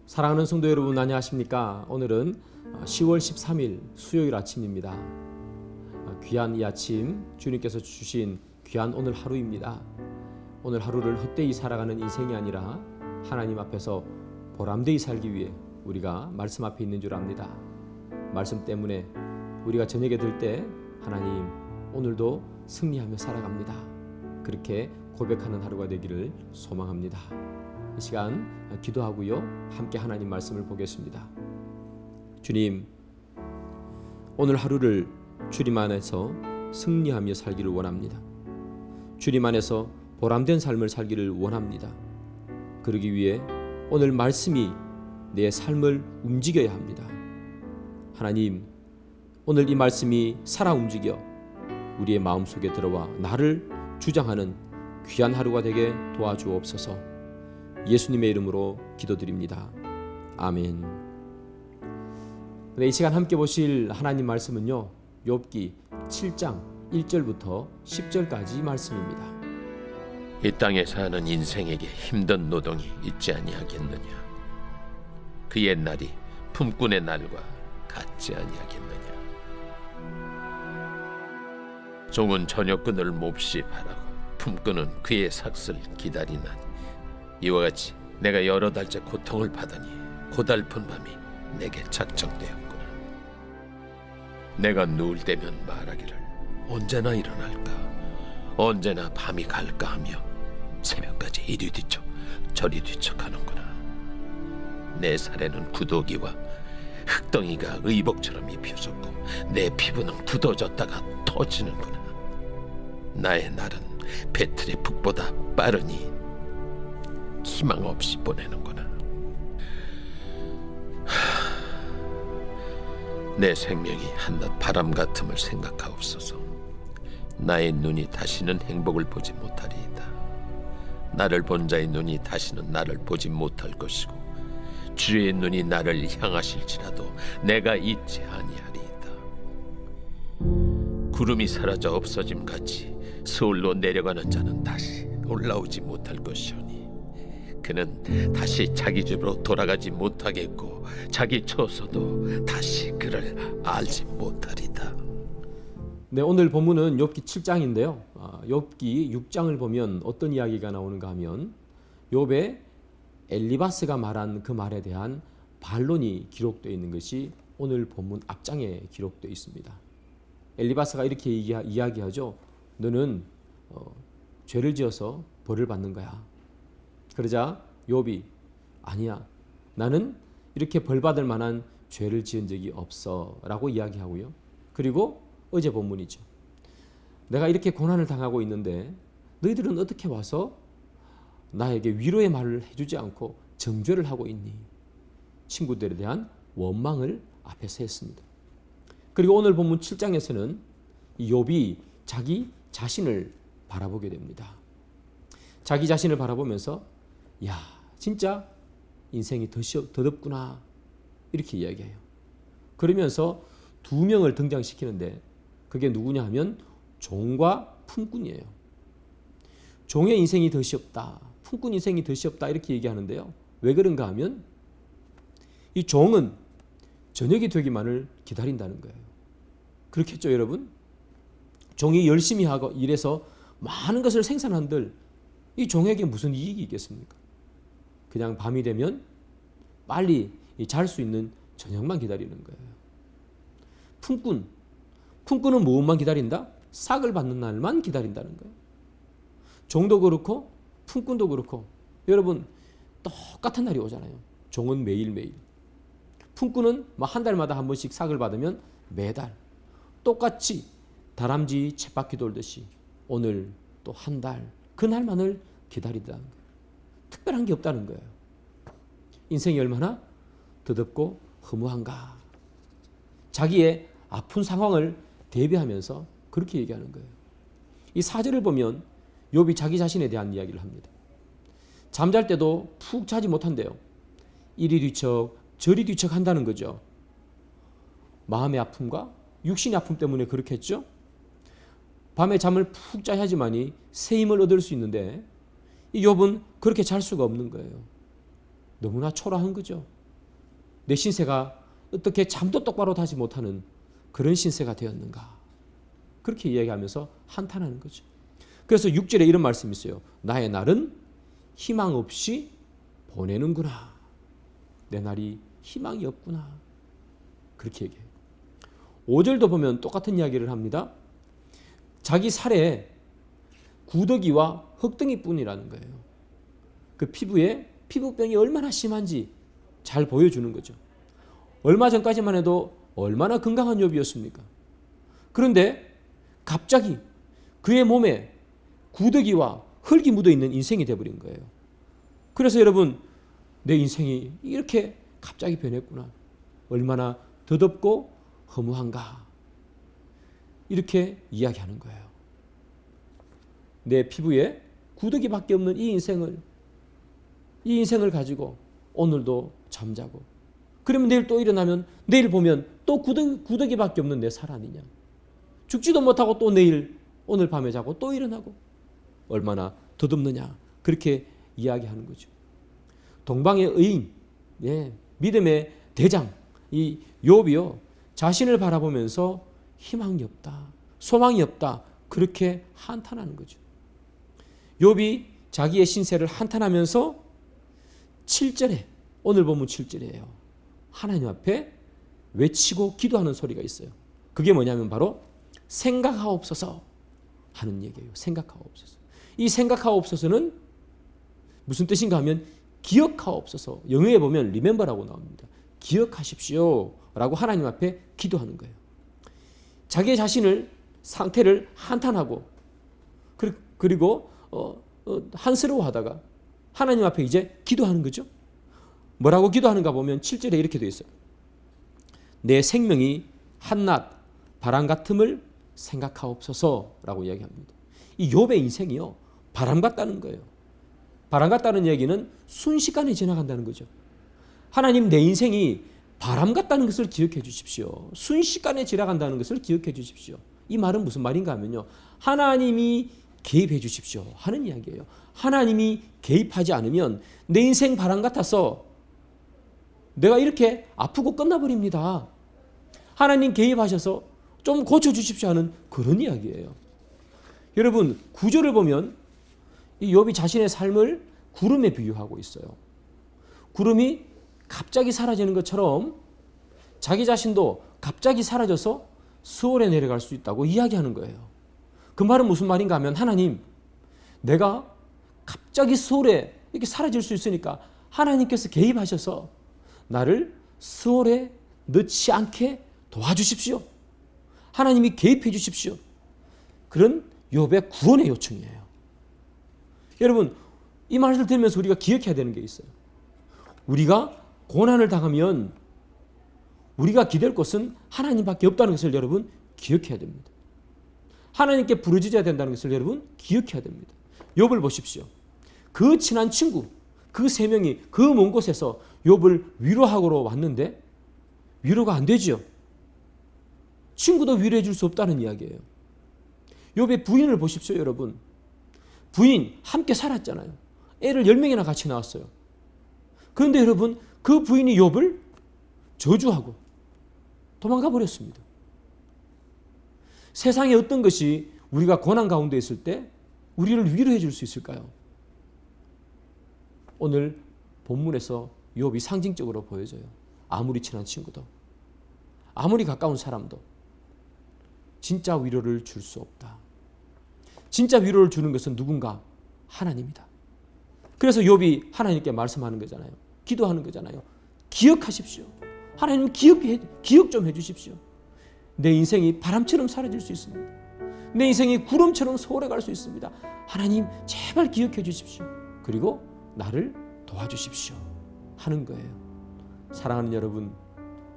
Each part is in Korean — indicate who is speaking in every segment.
Speaker 1: 사랑하는 성도 여러분, 안녕하십니까? 오늘은 10월 13일 수요일 아침입니다. 귀한 이 아침 주님께서 주신 귀한 오늘 하루입니다. 오늘 하루를 헛되이 살아가는 인생이 아니라 하나님 앞에서 보람되이 살기 위해 우리가 말씀 앞에 있는 줄 압니다. 말씀 때문에 우리가 저녁에 들 때 하나님 오늘도 승리하며 살아갑니다. 그렇게 고백하는 하루가 되기를 소망합니다. 이 시간 기도하고요, 함께 하나님 말씀을 보겠습니다. 주님, 오늘 하루를 주님 안에서 승리하며 살기를 원합니다. 주님 안에서 보람된 삶을 살기를 원합니다. 그러기 위해 오늘 말씀이 내 삶을 움직여야 합니다. 하나님, 오늘 이 말씀이 살아 움직여 우리의 마음속에 들어와 나를 주장하는 귀한 하루가 되게 도와주옵소서. 예수님의 이름으로 기도드립니다. 아멘. 이 시간 함께 보실 하나님 말씀은요, 욥기 7장 1절부터 10절까지 말씀입니다.
Speaker 2: 이 땅에 사는 인생에게 힘든 노동이 있지 아니하겠느냐? 그의 날이 품꾼의 날과 같지 아니하겠느냐? 종은 저녁근을 몹시 바라고 품꾼은 그의 삭슬 기다리나니 이와 같이 내가 여러 달째 고통을 받으니 고달픈 밤이 내게 작정되었구나. 내가 누울 때면 말하기를 언제나 일어날까, 언제나 밤이 갈까 하며 새벽까지 이리 뒤척 저리 뒤척하는구나. 내 살에는 구더기와 흙덩이가 의복처럼 입혀졌고 내 피부는 굳어졌다가 터지는구나. 나의 날은 배틀의 북보다 빠르니 희망 없이 보내는구나. 내 생명이 한낱 바람 같음을 생각하옵소서. 나의 눈이 다시는 행복을 보지 못하리이다. 나를 본 자의 눈이 다시는 나를 보지 못할 것이고 주의 눈이 나를 향하실지라도 내가 잊지 아니하리이다. 구름이 사라져 없어짐 같이 서울로 내려가는 자는 다시 올라오지 못할 것이오니 그는 다시 자기 집으로 돌아가지 못하겠고 자기 처소도 다시 그를 알지 못하리다.
Speaker 1: 네, 오늘 본문은 욥기 7장인데요. 욥기 6장을 보면 어떤 이야기가 나오는가 하면 욥의 엘리바스가 말한 그 말에 대한 반론이 기록되어 있는 것이 오늘 본문 앞장에 기록되어 있습니다. 엘리바스가 이렇게 이야기하죠. 너는 죄를 지어서 벌을 받는 거야. 그러자 욥이 아니야, 나는 이렇게 벌받을 만한 죄를 지은 적이 없어 라고 이야기하고요. 그리고 어제 본문이죠. 내가 이렇게 고난을 당하고 있는데 너희들은 어떻게 와서 나에게 위로의 말을 해주지 않고 정죄를 하고 있니? 친구들에 대한 원망을 앞에서 했습니다. 그리고 오늘 본문 7장에서는 욥이 자기 자신을 바라보게 됩니다. 자기 자신을 바라보면서 야, 진짜 인생이 더덥구나 이렇게 이야기해요. 그러면서 두 명을 등장시키는데 그게 누구냐 하면 종과 품꾼이에요. 종의 인생이 더 시없다, 품꾼 인생이 더 시없다 이렇게 얘기하는데요. 왜 그런가 하면 이 종은 저녁이 되기만을 기다린다는 거예요. 그렇겠죠, 여러분? 종이 열심히 하고 일해서 많은 것을 생산한들 이 종에게 무슨 이익이 있겠습니까? 그냥 밤이 되면 빨리 잘 수 있는 저녁만 기다리는 거예요. 품꾼은 무엇만 기다린다? 삭을 받는 날만 기다린다는 거예요. 종도 그렇고 품꾼도 그렇고 여러분 똑같은 날이 오잖아요. 종은 매일매일, 품꾼은 한 달마다 한 번씩 삭을 받으면 매달 똑같이 다람쥐 쳇바퀴 돌듯이 오늘 또 한 달 그날만을 기다린다는 거예요. 특별한 게 없다는 거예요. 인생이 얼마나 더덥고 허무한가. 자기의 아픈 상황을 대비하면서 그렇게 얘기하는 거예요. 이 4절을 보면 욥이 자기 자신에 대한 이야기를 합니다. 잠잘 때도 푹 자지 못한대요. 이리 뒤척 저리 뒤척 한다는 거죠. 마음의 아픔과 육신의 아픔 때문에 그렇겠죠. 밤에 잠을 푹 자야지만이 새 힘을 얻을 수 있는데 이 욥은 그렇게 잘 수가 없는 거예요. 너무나 초라한 거죠. 내 신세가 어떻게 잠도 똑바로 자지 못하는 그런 신세가 되었는가. 그렇게 이야기하면서 한탄하는 거죠. 그래서 6절에 이런 말씀이 있어요. 나의 날은 희망 없이 보내는구나. 내 날이 희망이 없구나. 그렇게 얘기해요. 5절도 보면 똑같은 이야기를 합니다. 자기 살에 구더기와 흙덩이뿐이라는 거예요. 그 피부에 피부병이 얼마나 심한지 잘 보여주는 거죠. 얼마 전까지만 해도 얼마나 건강한 욥이었습니까? 그런데 갑자기 그의 몸에 구더기와 흙이 묻어있는 인생이 되어버린 거예요. 그래서 여러분, 내 인생이 이렇게 갑자기 변했구나. 얼마나 더덥고 허무한가. 이렇게 이야기하는 거예요. 내 피부에 구더기밖에 없는 이 인생을 가지고 오늘도 잠자고, 그러면 내일 또 일어나면 내일 보면 또 구더기밖에 없는 내 살 아니냐. 죽지도 못하고 또 내일 오늘 밤에 자고 또 일어나고 얼마나 더덥느냐. 그렇게 이야기하는 거죠. 동방의 의인, 믿음의 대장 이 욥이요, 자신을 바라보면서 희망이 없다, 소망이 없다, 그렇게 한탄하는 거죠. 욥이 자기의 신세를 한탄하면서 7절에, 오늘 본문 7절이에요. 하나님 앞에 외치고 기도하는 소리가 있어요. 그게 뭐냐면 바로 생각하옵소서 하는 얘기예요. 생각하옵소서. 이 생각하옵소서는 무슨 뜻인가 하면 기억하옵소서. 영어에 보면 remember라고 나옵니다. 기억하십시오 라고 하나님 앞에 기도하는 거예요. 자기의 자신을 상태를 한탄하고 그리고 한스러워하다가 하나님 앞에 이제 기도하는 거죠. 뭐라고 기도하는가 보면 7절에 이렇게 되어 있어요. 내 생명이 한낮 바람 같음을 생각하옵소서라고 이야기합니다. 이 욥의 인생이요, 바람 같다는 거예요. 바람 같다는 얘기는 순식간에 지나간다는 거죠. 하나님, 내 인생이 바람 같다는 것을 기억해 주십시오. 순식간에 지나간다는 것을 기억해 주십시오. 이 말은 무슨 말인가 하면요, 하나님이 개입해 주십시오 하는 이야기예요. 하나님이 개입하지 않으면 내 인생 바람 같아서 내가 이렇게 아프고 끝나버립니다. 하나님 개입하셔서 좀 고쳐주십시오 하는 그런 이야기예요. 여러분, 구절을 보면 이 욥이 자신의 삶을 구름에 비유하고 있어요. 구름이 갑자기 사라지는 것처럼 자기 자신도 갑자기 사라져서 수월에 내려갈 수 있다고 이야기하는 거예요. 그 말은 무슨 말인가 하면, 하나님, 내가 갑자기 수월에 이렇게 사라질 수 있으니까 하나님께서 개입하셔서 나를 수월에 넣지 않게 도와주십시오. 하나님이 개입해 주십시오. 그런 욥의 구원의 요청이에요. 여러분, 이 말을 들으면서 우리가 기억해야 되는 게 있어요. 우리가 고난을 당하면 우리가 기댈 곳은 하나님밖에 없다는 것을 여러분 기억해야 됩니다. 하나님께 부르짖어야 된다는 것을 여러분 기억해야 됩니다. 욥을 보십시오. 그 친한 친구, 그 세 명이 그 먼 곳에서 욥을 위로하러 왔는데 위로가 안 되죠. 친구도 위로해 줄 수 없다는 이야기예요. 욥의 부인을 보십시오, 여러분. 부인 함께 살았잖아요. 애를 10명이나 같이 낳았어요. 그런데 여러분, 그 부인이 욥을 저주하고 도망가 버렸습니다. 세상에 어떤 것이 우리가 고난 가운데 있을 때 우리를 위로해 줄 수 있을까요? 오늘 본문에서 욥이 상징적으로 보여져요. 아무리 친한 친구도, 아무리 가까운 사람도 진짜 위로를 줄 수 없다. 진짜 위로를 주는 것은 누군가? 하나님이다. 그래서 욥이 하나님께 말씀하는 거잖아요. 기도하는 거잖아요. 기억하십시오. 하나님, 기억 좀 해주십시오. 내 인생이 바람처럼 사라질 수 있습니다. 내 인생이 구름처럼 서울에 갈 수 있습니다. 하나님, 제발 기억해 주십시오. 그리고 나를 도와주십시오 하는 거예요. 사랑하는 여러분,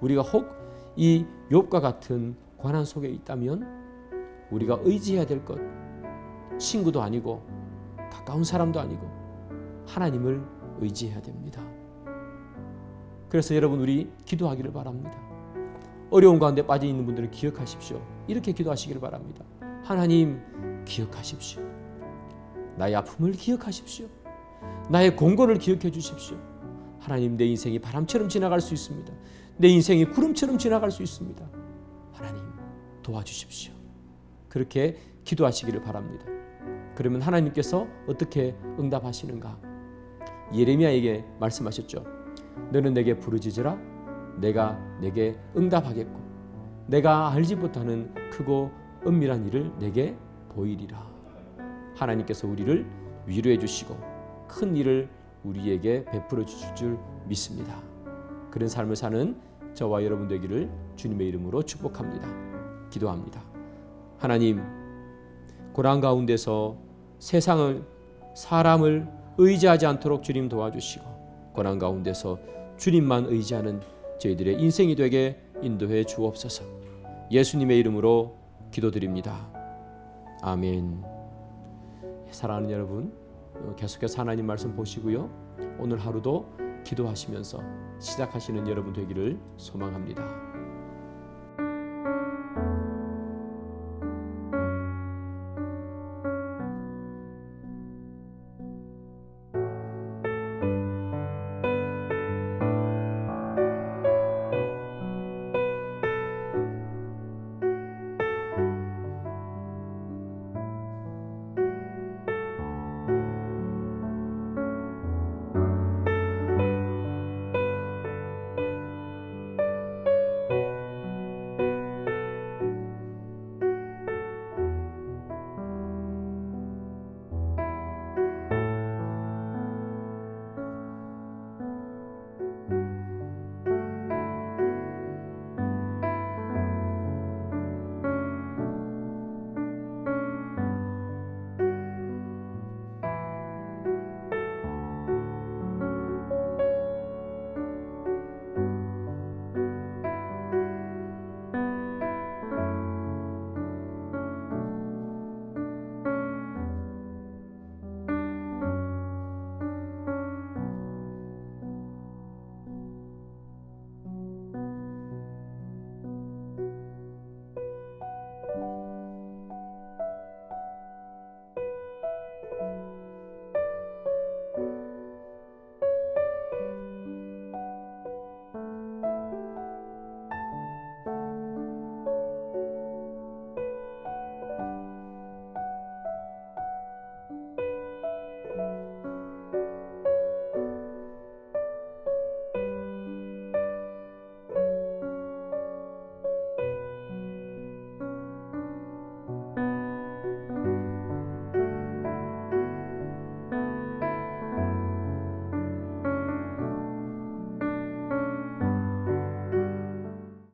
Speaker 1: 우리가 혹 이 욥과 같은 고난 속에 있다면 우리가 의지해야 될 것, 친구도 아니고 가까운 사람도 아니고 하나님을 의지해야 됩니다. 그래서 여러분, 우리 기도하기를 바랍니다. 어려운 가운데 빠져 있는 분들은 기억하십시오. 이렇게 기도하시기를 바랍니다. 하나님, 기억하십시오. 나의 아픔을 기억하십시오. 나의 공고를 기억해 주십시오. 하나님, 내 인생이 바람처럼 지나갈 수 있습니다. 내 인생이 구름처럼 지나갈 수 있습니다. 하나님 도와주십시오. 그렇게 기도하시기를 바랍니다. 그러면 하나님께서 어떻게 응답하시는가? 예레미야에게 말씀하셨죠. 너는 내게 부르짖으라. 내가 내게 응답하겠고 내가 알지 못하는 크고 은밀한 일을 내게 보이리라. 하나님께서 우리를 위로해 주시고 큰 일을 우리에게 베풀어 주실 줄 믿습니다. 그런 삶을 사는 저와 여러분 되기를 주님의 이름으로 축복합니다. 기도합니다. 하나님, 고난 가운데서 세상을, 사람을 의지하지 않도록 주님 도와주시고 고난 가운데서 주님만 의지하는 저희들의 인생이 되게 인도해 주옵소서. 예수님의 이름으로 기도드립니다. 아멘. 사랑하는 여러분, 계속해서 하나님 말씀 보시고요. 오늘 하루도 기도하시면서 시작하시는 여러분 되기를 소망합니다.